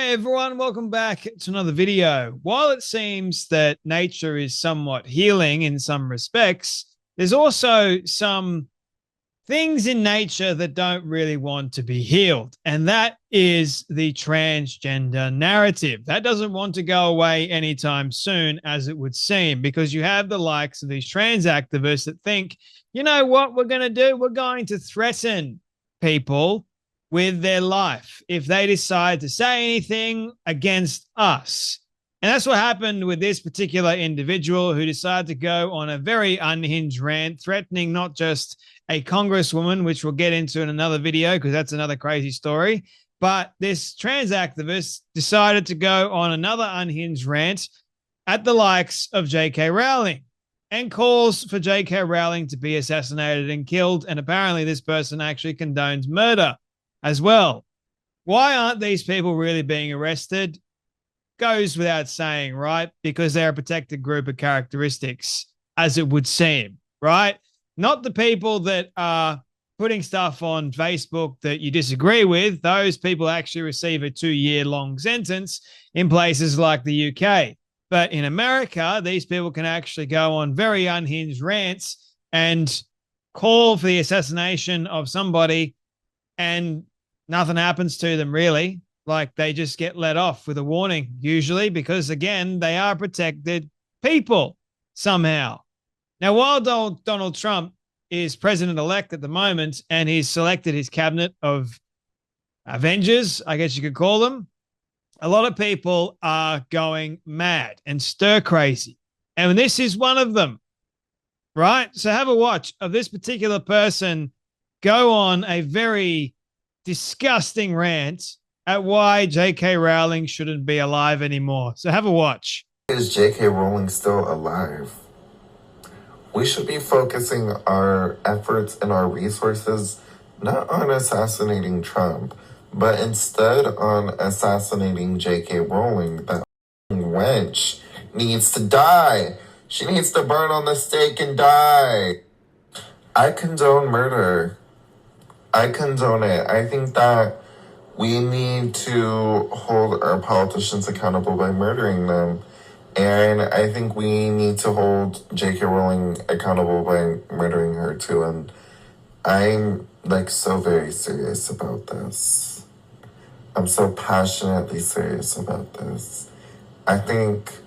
Hey everyone, welcome back to another video. While it seems that nature is somewhat healing in some respects, there's also some things in nature that don't really want to be healed. And that is the transgender narrative. That doesn't want to go away anytime soon, as it would seem, because you have the likes of these trans activists that think, you know what we're going to do? We're going to threaten people with their life if they decide to say anything against us. And that's what happened with this particular individual who decided to go on a very unhinged rant, threatening not just a congresswoman, which we'll get into in another video because that's another crazy story, but this trans activist decided to go on another unhinged rant at the likes of J.K. Rowling and calls for J.K. Rowling to be assassinated and killed. And apparently this person actually condones murder as well. Why aren't these people really being arrested? Goes without saying, right? Because they're a protected group of characteristics, as it would seem, right? Not the people that are putting stuff on Facebook that you disagree with. Those people actually receive a 2-year-long sentence in places like the UK. But in America, these people can actually go on very unhinged rants and call for the assassination of somebody, and nothing happens to them really. Like they just get let off with a warning, usually, because again, they are protected people somehow. Now, while Donald Trump is president-elect at the moment and he's selected his cabinet of Avengers, I guess you could call them, a lot of people are going mad and stir crazy. And this is one of them, right? So have a watch of this particular person go on a very disgusting rant at why J.K. Rowling shouldn't be alive anymore. So have a watch. Is J.K. Rowling still alive? We should be focusing our efforts and our resources not on assassinating Trump, but instead on assassinating J.K. Rowling. That wench needs to die. She needs to burn on the stake and die. I condone murder. I condone it. I think that we need to hold our politicians accountable by murdering them. And I think we need to hold J.K. Rowling accountable by murdering her too. And I'm so very serious about this. I'm so passionately serious about this. I think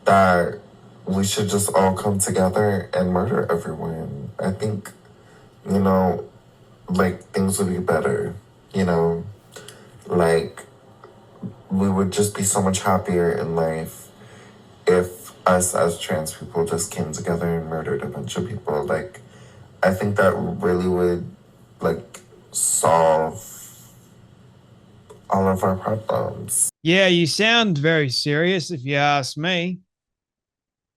that we should just all come together and murder everyone. I think, things would be better, we would just be so much happier in life if us as trans people just came together and murdered a bunch of people. I think that really would, solve all of our problems. Yeah, you sound very serious if you ask me.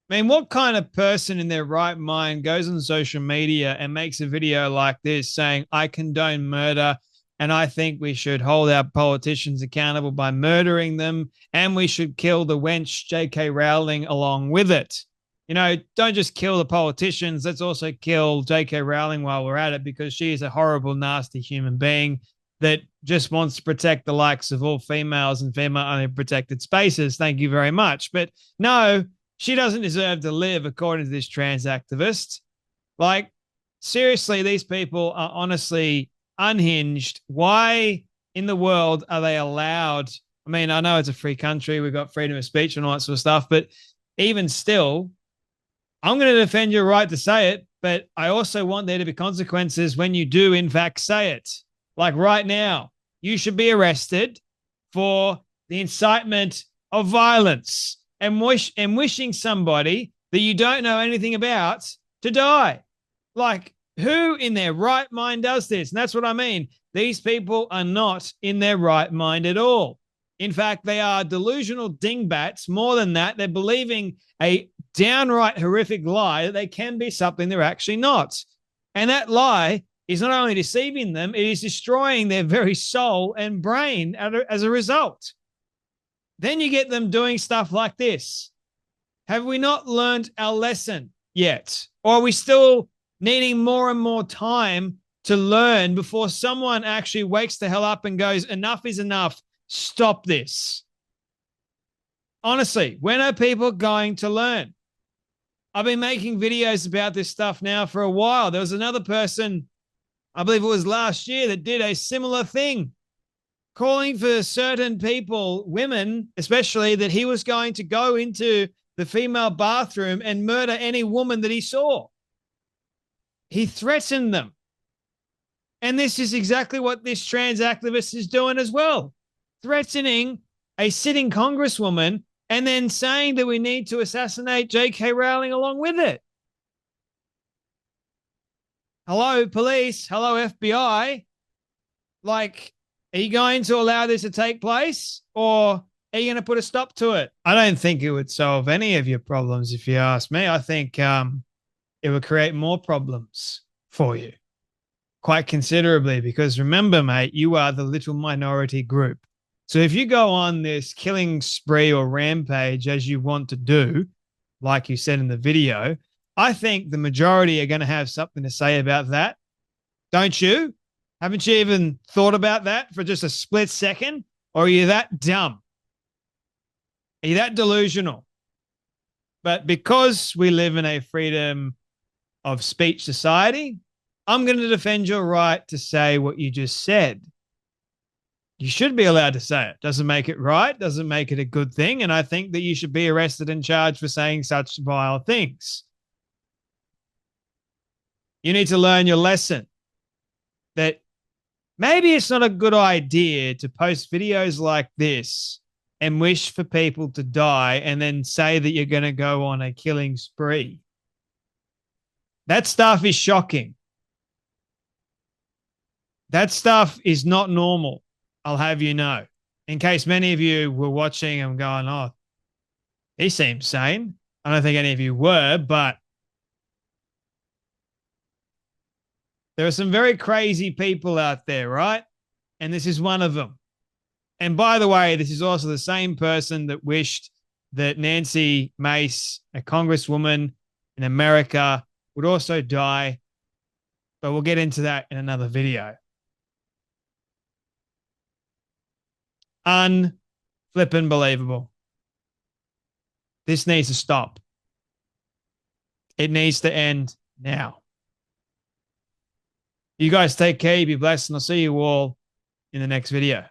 I mean, what kind of person in their right mind goes on social media and makes a video like this saying, I condone murder and I think we should hold our politicians accountable by murdering them and we should kill the wench J.K. Rowling along with it? Don't just kill the politicians. Let's also kill J.K. Rowling while we're at it, because she is a horrible, nasty human being that just wants to protect the likes of all females and female-only protected spaces. Thank you very much. But no, she doesn't deserve to live, according to this trans activist. Seriously, these people are honestly unhinged. Why in the world are they allowed? I mean, I know it's a free country. We've got freedom of speech and all that sort of stuff. But even still, I'm going to defend your right to say it. But I also want there to be consequences when you do, in fact, say it. Like right now, you should be arrested for the incitement of violence and wishing somebody that you don't know anything about to die. Who in their right mind does this? And that's what I mean. These people are not in their right mind at all. In fact, they are delusional dingbats. More than that, they're believing a downright horrific lie that they can be something they're actually not. And that lie is not only deceiving them, it is destroying their very soul and brain as a result. Then you get them doing stuff like this. Have we not learned our lesson yet? Or are we still needing more and more time to learn before someone actually wakes the hell up and goes, enough is enough, stop this? Honestly, when are people going to learn? I've been making videos about this stuff now for a while. There was another person, I believe it was last year, that did a similar thing, calling for certain people, women especially, that he was going to go into the female bathroom and murder any woman that he saw. He threatened them. And this is exactly what this trans activist is doing as well, threatening a sitting congresswoman and then saying that we need to assassinate J.K. Rowling along with it. Hello, police. Hello, FBI. Like, are you going to allow this to take place, or are you going to put a stop to it? I don't think it would solve any of your problems, if you ask me. I think it would create more problems for you, quite considerably, because remember, mate, you are the little minority group. So if you go on this killing spree or rampage as you want to do, like you said in the video, I think the majority are going to have something to say about that. Don't you? Haven't you even thought about that for just a split second? Or are you that dumb? Are you that delusional? But because we live in a freedom of speech society, I'm going to defend your right to say what you just said. You should be allowed to say it. Doesn't make it right, doesn't make it a good thing. And I think that you should be arrested and charged for saying such vile things. You need to learn your lesson that maybe it's not a good idea to post videos like this and wish for people to die and then say that you're going to go on a killing spree. That stuff is shocking. That stuff is not normal, I'll have you know. In case many of you were watching and going, oh, he seems sane. I don't think any of you were, but there are some very crazy people out there, right? And this is one of them. And by the way, this is also the same person that wished that Nancy Mace, a congresswoman in America, would also die. But we'll get into that in another video. Unflippin' believable. This needs to stop. It needs to end now. You guys take care, be blessed, and I'll see you all in the next video.